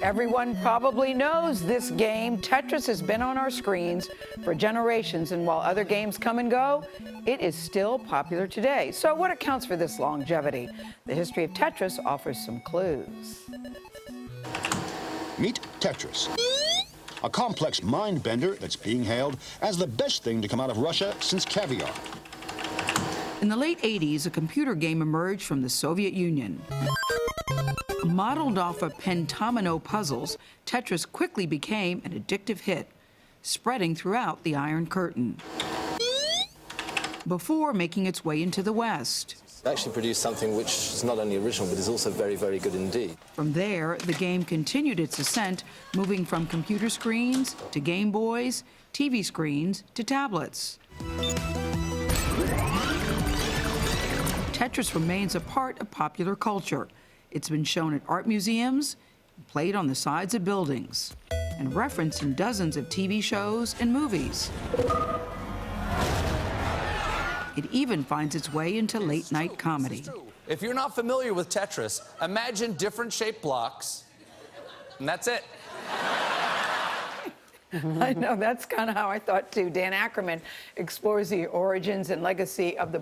Everyone probably knows this game. Tetris has been on our screens for generations, and while other games come and go, it is still popular today. So what accounts for this longevity? The history of Tetris offers some clues. Meet Tetris, a complex mind bender that's being hailed as the best thing to come out of Russia since caviar. In the late 80s, a computer game emerged from the Soviet Union. Modeled off of pentomino puzzles, Tetris quickly became an addictive hit, spreading throughout the Iron Curtain, before making its way into the West. Actually produced something which is not only original, but is also very, very good indeed. From there, the game continued its ascent, moving from computer screens to Game Boys, TV screens to tablets. Tetris remains a part of popular culture. It's been shown at art museums, played on the sides of buildings, and referenced in dozens of TV shows and movies. It even finds its way into late-night comedy. If you're not familiar with Tetris, imagine different shaped blocks, and that's it. I know, that's kind of how I thought too. Dan Ackerman explores the origins and legacy of the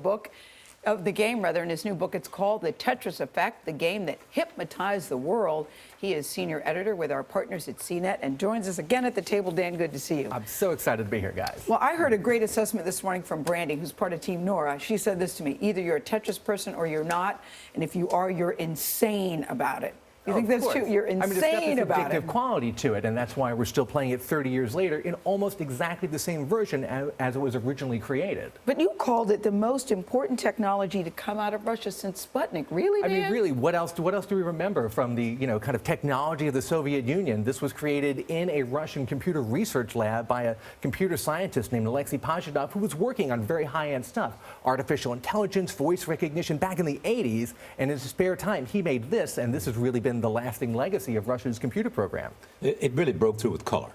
game, in his new book. It's called The Tetris Effect, the game that hypnotized the world. He is senior editor with our partners at CNET and joins us again at the table. Dan, good to see you. I'm so excited to be here, guys. Well, I heard a great assessment this morning from Brandy, who's part of Team Nora. She said this to me: either you're a Tetris person or you're not, and if you are, you're insane about it. You think that's true? You're insane about it. There's addictive quality to it, and that's why we're still playing it 30 years later in almost exactly the same version as it was originally created. But you called it the most important technology to come out of Russia since Sputnik. Really, Dan? I mean, really, what else do we remember from the, kind of technology of the Soviet Union? This was created in a Russian computer research lab by a computer scientist named Alexei Pajitnov, who was working on very high-end stuff, artificial intelligence, voice recognition, back in the 80s. And in his spare time, he made this, and this has really been the lasting legacy of Russia's computer program. It really broke through with color.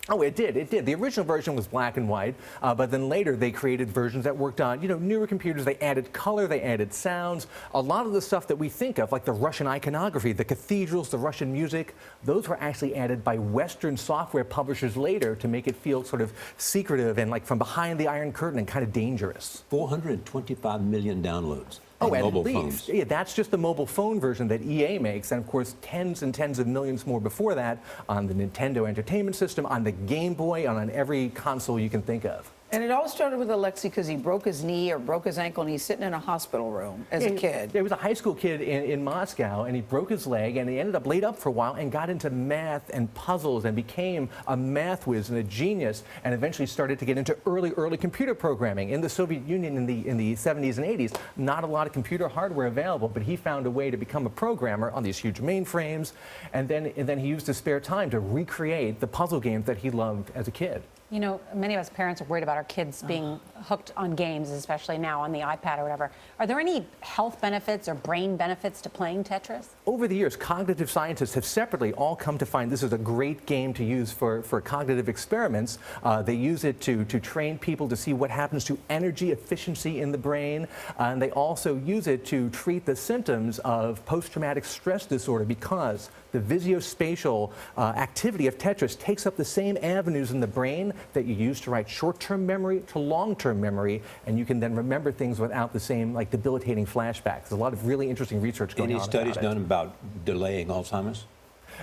Oh, it did. It did. The original version was black and white, but then later they created versions that worked on, newer computers. They added color, they added sounds. A lot of the stuff that we think of, like the Russian iconography, the cathedrals, the Russian music, those were actually added by Western software publishers later to make it feel sort of secretive and like from behind the Iron Curtain and kind of dangerous. 425 million downloads. Oh, at mobile least. phones. Yeah, that's just the mobile phone version that EA makes, and of course tens and tens of millions more before that on the Nintendo Entertainment System, on the Game Boy, on every console you can think of. And it all started with Alexei because he broke his knee or broke his ankle, and he's sitting in a hospital room as a kid. There was a high school kid in Moscow, and he broke his leg, and he ended up laid up for a while and got into math and puzzles and became a math whiz and a genius, and eventually started to get into early computer programming. In the Soviet Union in the 70s and 80s, not a lot of computer hardware available, but he found a way to become a programmer on these huge mainframes, and then he used his spare time to recreate the puzzle games that he loved as a kid. You know, many of us parents are worried about our kids being hooked on games, especially now on the iPad or whatever. Are there any health benefits or brain benefits to playing Tetris? Over the years, cognitive scientists have separately all come to find this is a great game to use for cognitive experiments. They use it to train people to see what happens to energy efficiency in the brain. And they also use it to treat the symptoms of post-traumatic stress disorder because the visuospatial activity of Tetris takes up the same avenues in the brain that you use to write short-term memory to long-term memory, and you can then remember things without the same debilitating flashbacks. There's a lot of really interesting research going on. Any studies done about delaying Alzheimer's?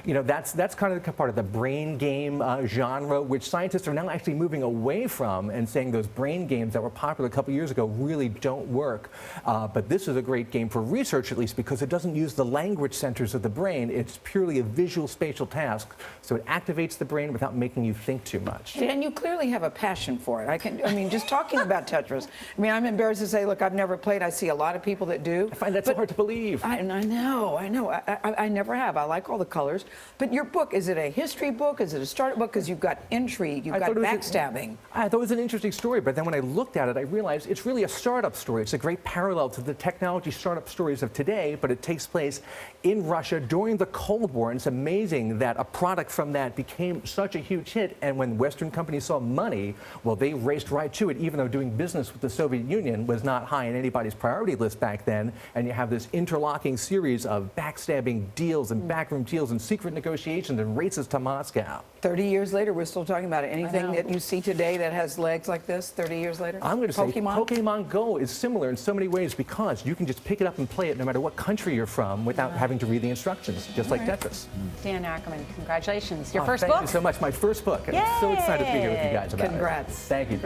That's kind of part of the brain game genre, which scientists are now actually moving away from and saying those brain games that were popular a couple years ago really don't work. But this is a great game for research, at least, because it doesn't use the language centers of the brain. It's purely a visual spatial task, so it activates the brain without making you think too much. And you clearly have a passion for it. Just talking about Tetris, I'm embarrassed to say, look, I've never played. I see a lot of people that do. I find that so hard to believe. I know. I never have. I like all the colors. But your book, is it a history book? Is it a startup book? Because you've got intrigue, you've got backstabbing. I thought it was an interesting story, but then when I looked at it, I realized it's really a startup story. It's a great parallel to the technology startup stories of today, but it takes place in Russia during the Cold War. And it's amazing that a product from that became such a huge hit. And when Western companies saw money, well, they raced right to it, even though doing business with the Soviet Union was not high on anybody's priority list back then. And you have this interlocking series of backstabbing deals and backroom deals and secret negotiations and races to Moscow. 30 years later, we're still talking about it. Anything know. that you see today that has legs like this 30 years later? I'm going to say Pokemon? Pokemon Go is similar in so many ways because you can just pick it up and play it no matter what country you're from without having to read the instructions, just like Tetris. Dan Ackerman, congratulations. Your Oh, first thank book? you so much. My first book. And I'm so excited to be here with you guys about Congrats. it. Thank you.